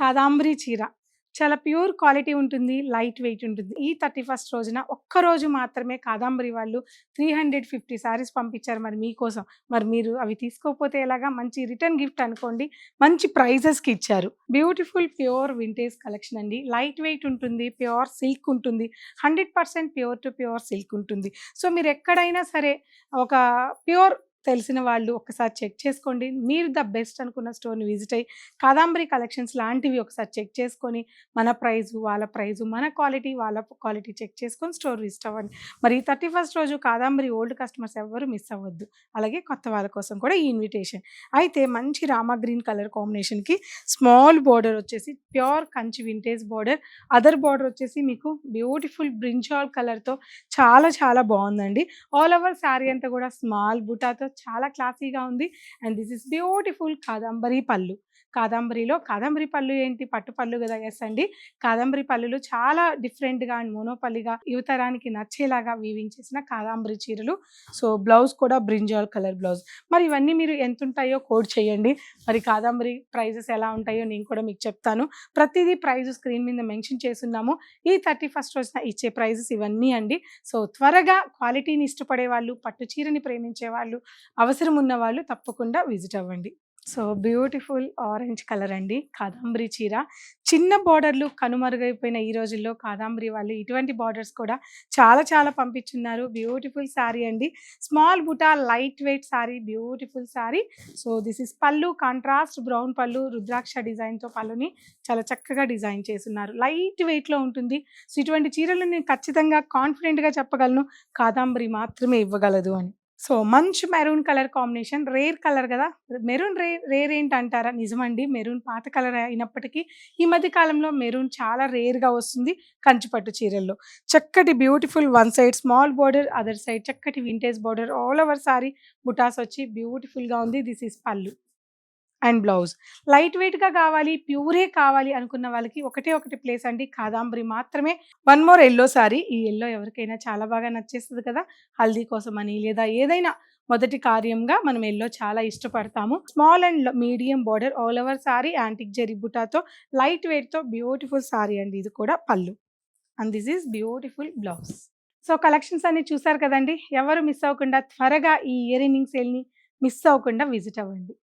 కాదాంబరి చీర. చాలా pure quality ఉంటుంది. లైట్ వెయిట్ ఉంటుంది. ఈ 31st రోజున ఒక్కరోజు మాత్రమే కాదాంబరి వాళ్ళు 350 శారీస్ పంపించారు మరి మీకోసం. మరి మీరు అవి తీసుకోకపోతే ఎలాగా? మంచి రిటర్న్ గిఫ్ట్ అనుకోండి. మంచి ప్రైజెస్‌కి ఇచ్చారు. బ్యూటిఫుల్ ప్యూర్ వింటేజ్ కలెక్షన్ అండి. లైట్ వెయిట్ ఉంటుంది. ప్యూర్ సిల్క్ ఉంటుంది. 100% ప్యూర్ టు ప్యూర్ సిల్క్ ఉంటుంది. సో, మీరెక్కడైనా సరే ఒక ప్యూర్ తెలిసిన వాళ్ళు ఒక్కసారి చెక్ చేసుకోండి. మీరు ద బెస్ట్ అనుకున్న స్టోర్‌ని విజిట్ అయ్యి కాదాంబరి కలెక్షన్స్ లాంటివి ఒకసారి చెక్ చేసుకొని మన ప్రైజు, వాళ్ళ ప్రైజు, మన క్వాలిటీ, వాళ్ళ క్వాలిటీ చెక్ చేసుకొని స్టోర్ విజిట్ అవ్వండి. మరి ఈ 31st రోజు కాదాంబరి ఓల్డ్ కస్టమర్స్ ఎవ్వరు మిస్ అవ్వద్దు. అలాగే కొత్త వాళ్ళ కోసం కూడా ఈ ఇన్విటేషన్. అయితే మంచి రామా గ్రీన్ కలర్ కాంబినేషన్‌కి స్మాల్ బోర్డర్ వచ్చేసి pure Kanchi vintage border. Other border వచ్చేసి మీకు బ్యూటిఫుల్ బ్రింజాల్ కలర్‌తో చాలా చాలా బావుందండి. ఆల్ ఓవర్ శారీ అంతా కూడా స్మాల్ బుటాతో చాలా క్లాసీగా ఉంది. And this is beautiful Kadambari పళ్ళు. కాదంబరిలో కాదంబరి పళ్ళు ఏంటి? పట్టు పళ్ళు గదా! యెస్ అండి. కాదంబరి పళ్ళులు చాలా డిఫరెంట్‌గా అండ్ మోనోపల్లిగా యువతరానికి నచ్చేలాగా వీవింగ్ చేసిన కాదంబరి చీరలు. సో, బ్లౌజ్ కూడా బ్రింజాల్ కలర్ బ్లౌజ్. మరి ఇవన్నీ మీరు ఎంతుంటాయో కోడ్ చేయండి. మరి కాదంబరి ప్రైజెస్ ఎలా ఉంటాయో నేను కూడా మీకు చెప్తాను. ప్రతిదీ ప్రైజ్ స్క్రీన్ మీద మెన్షన్ చేసున్నాము. ఈ 31st రోజున ఇచ్చే ప్రైజెస్ ఇవన్నీ అండి. సో, త్వరగా క్వాలిటీని ఇష్టపడే వాళ్ళు, పట్టు చీరని ప్రేమించే వాళ్ళు, అవసరం ఉన్న వాళ్ళు తప్పకుండా విజిట్ అవ్వండి. సో, బ్యూటిఫుల్ ఆరెంజ్ కలర్ అండి. కాదంబరి చీర. చిన్న బోర్డర్‌లు కనుమరుగైపోయిన ఈ రోజుల్లో కాదంబరి వాళ్ళు ఇటువంటి బోర్డర్స్ కూడా చాలా చాలా పంపించున్నారు. బ్యూటిఫుల్ శారీ అండి. స్మాల్ బుటా light weight sari. Beautiful sari. So, this is పళ్ళు. కాంట్రాస్ట్ బ్రౌన్ పళ్ళు. రుద్రాక్ష డిజైన్‌తో పళ్ళుని చాలా చక్కగా డిజైన్ చేసున్నారు. లైట్ వెయిట్‌లో ఉంటుంది. సో, ఇటువంటి చీరలు నేను ఖచ్చితంగా కాన్ఫిడెంట్‌గా చెప్పగలను. కాదంబరి మాత్రమే ఇవ్వగలదు అని. సో, మంచి maroon colour combination. Rare colour గదా! మెరూన్ రేర్ ఏంటంటారా? నిజమండి. మెరూన్ పాత కలర్ అయినప్పటికీ ఈ మధ్య కాలంలో మెరూన్ చాలా రేర్‌గా వస్తుంది కంచి పట్టు చీరల్లో. చక్కటి beautiful one side small border, other side చక్కటి vintage border. All over sari బుటాస్ వచ్చి బ్యూటిఫుల్‌గా ఉంది. This is pallu and blouse. Light వెయిట్‌గా కావాలి, ప్యూరే కావాలి అనుకున్న వాళ్ళకి ఒకటే ఒకటి ప్లేస్ అండి. కాదాంబరి మాత్రమే. One more yellow sorry. ఈ యెల్లో ఎవరికైనా చాలా బాగా నచ్చేస్తది కదా! హల్దీ కోసమని లేదా ఏదైనా మొదటి కార్యంగా మనం యెల్లో చాలా ఇష్టపడతాము. Small and medium border all over sari antique zari బుటాతో లైట్ వెయిట్‌తో బ్యూటిఫుల్ సారీ అండి. ఇది కూడా pallu. And this is beautiful blouse. So, collections అన్ని చూసారు కదండీ! ఎవరు మిస్ అవ్వకుండా త్వరగా ఈ ఇయర్ ఎండింగ్ సేల్‌ని మిస్ అవ్వకుండా విజిట్ అవ్వండి.